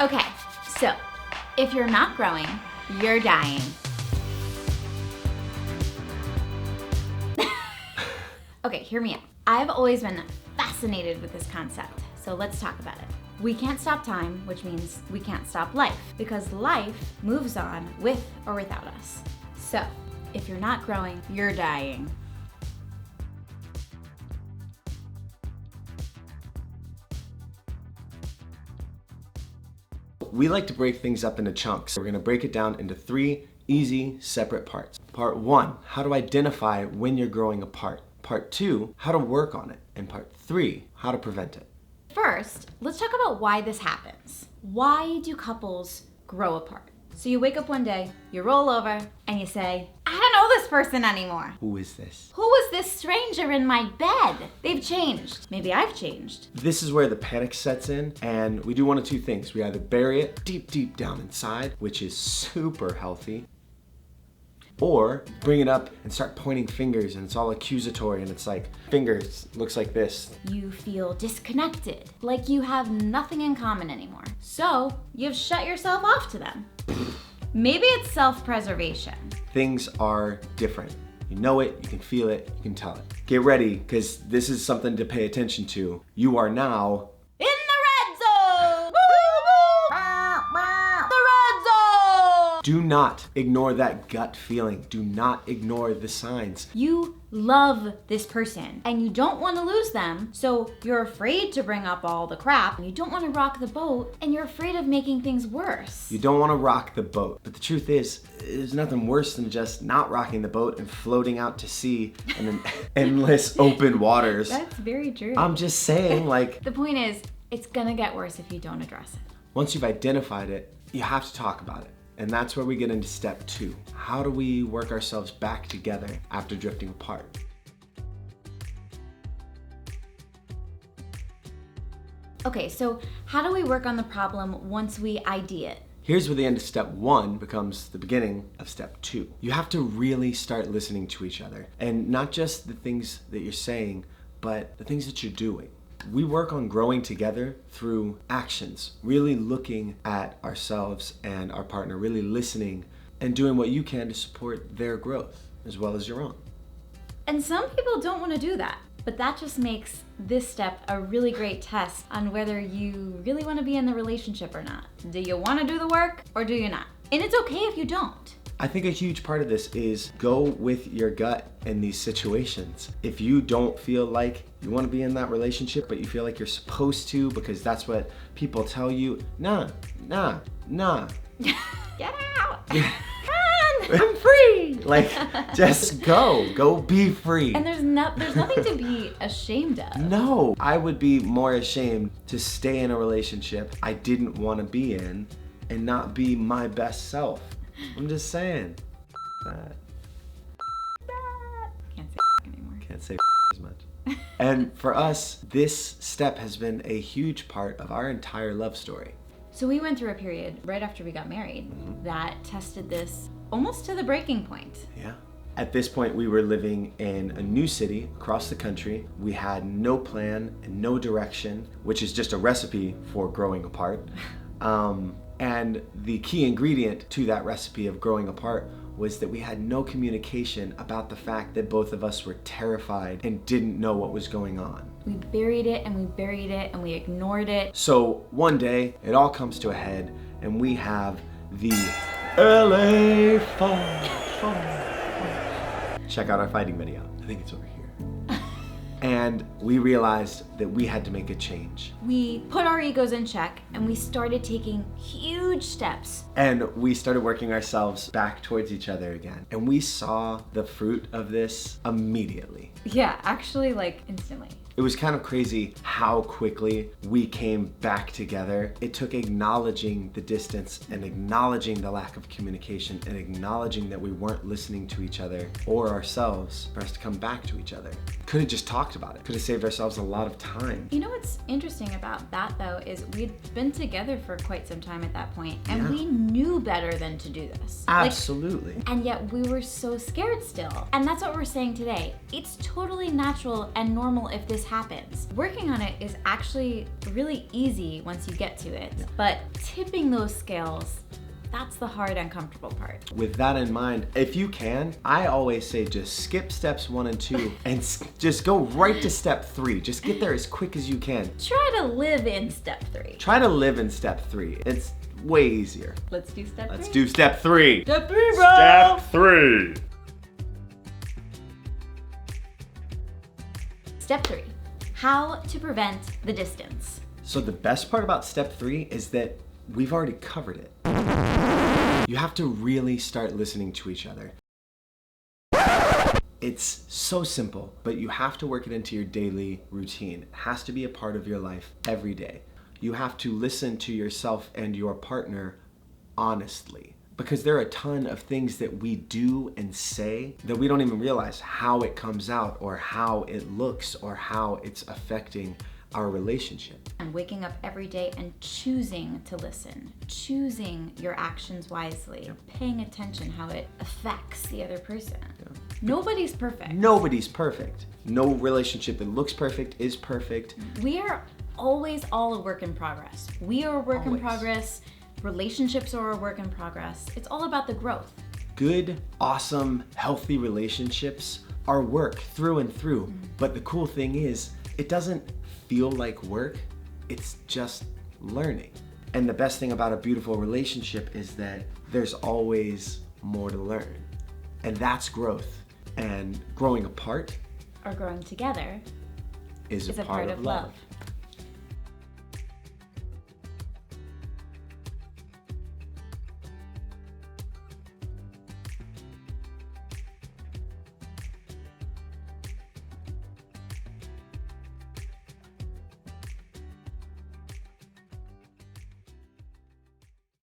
Okay, so if you're not growing, you're dying. Okay, hear me out. I've always been fascinated with this concept, so let's talk about it. We can't stop time, which means we can't stop life, because life moves on with or without us. So, if you're not growing, you're dying. We like to break things up into chunks. We're gonna break it down into 3 easy, separate parts. Part 1, how to identify when you're growing apart. Part 2, how to work on it. And part 3, how to prevent it. First, let's talk about why this happens. Why do couples grow apart? So you wake up one day, you roll over, and you say, I don't know this person anymore. Who is this? Who is this stranger in my bed? They've changed. Maybe I've changed. This is where the panic sets in, and we do one of 2 things. We either bury it deep, deep down inside, which is super healthy, or bring it up and start pointing fingers, and it's all accusatory, and it's like, fingers looks like this. You feel disconnected, like you have nothing in common anymore. So you've shut yourself off to them. Maybe it's self-preservation. Things are different. You know it, you can feel it, you can tell it. Get ready, because this is something to pay attention to. You are now in the red zone! The red zone! Do not ignore that gut feeling. Do not ignore the signs. You love this person and you don't want to lose them, so you're afraid to bring up all the crap, and you don't want to rock the boat, and you're afraid of making things worse. You don't want to rock the boat, but the truth is, there's nothing worse than just not rocking the boat and floating out to sea in an endless open waters. That's very true. I'm just saying, like... The point is, it's gonna get worse if you don't address it. Once you've identified it, you have to talk about it. And that's where we get into step 2. How do we work ourselves back together after drifting apart? Okay, so how do we work on the problem once we ID it? Here's where the end of step 1 becomes the beginning of step 2. You have to really start listening to each other. And not just the things that you're saying, but the things that you're doing. We work on growing together through actions, really looking at ourselves and our partner, really listening and doing what you can to support their growth as well as your own. And some people don't want to do that, but that just makes this step a really great test on whether you really want to be in the relationship or not. Do you want to do the work or do you not? And it's okay if you don't. I think a huge part of this is go with your gut in these situations. If you don't feel like you want to be in that relationship, but you feel like you're supposed to because that's what people tell you, nah. Get out. I'm free. Like, just go be free. And there's nothing to be ashamed of. No, I would be more ashamed to stay in a relationship I didn't want to be in and not be my best self. I'm just saying. That. Can't say anymore. Can't say as much. And for us, this step has been a huge part of our entire love story. So we went through a period right after we got married that tested this almost to the breaking point. Yeah. At this point, we were living in a new city across the country. We had no plan and no direction, which is just a recipe for growing apart. And the key ingredient to that recipe of growing apart was that we had no communication about the fact that both of us were terrified and didn't know what was going on. We buried it and we buried it and we ignored it. So one day, it all comes to a head and we have the LA Fall. Check out our fighting video. I think it's over here. And we realized that we had to make a change. We put our egos in check and we started taking huge steps. And we started working ourselves back towards each other again. And we saw the fruit of this immediately. Yeah, actually, like instantly. It was kind of crazy how quickly we came back together. It took acknowledging the distance and acknowledging the lack of communication and acknowledging that we weren't listening to each other or ourselves for us to come back to each other. Could have just talked about it. Could have saved ourselves a lot of time. You know what's interesting about that though is we'd been together for quite some time at that point and we knew better than to do this. Absolutely. And yet we were so scared still. And that's what we're saying today. It's totally natural and normal if this happens. Working on it is actually really easy once you get to it, but tipping those scales, that's the hard, uncomfortable part. With that in mind, if you can, I always say just skip steps 1 and 2 and just go right to step 3. Just get there as quick as you can. Try to live in step 3. Try to live in step 3. It's way easier. Let's do step 3. Let's do step 3. Step 3, bro! Step 3. Step 3, how to prevent the distance. So the best part about step 3 is that we've already covered it. You have to really start listening to each other. It's so simple, but you have to work it into your daily routine. It has to be a part of your life every day. You have to listen to yourself and your partner honestly. Because there are a ton of things that we do and say that we don't even realize how it comes out or how it looks or how it's affecting our relationship. And waking up every day and choosing to listen, choosing your actions wisely, paying attention how it affects the other person. Nobody's perfect. Nobody's perfect. No relationship that looks perfect is perfect. We are always all a work in progress. We are a work in progress. Relationships are a work in progress. It's all about the growth. Good, awesome, healthy relationships are work through and through. But the cool thing is, it doesn't feel like work, it's just learning. And the best thing about a beautiful relationship is that there's always more to learn. And that's growth. And growing apart Or growing together is a part of love.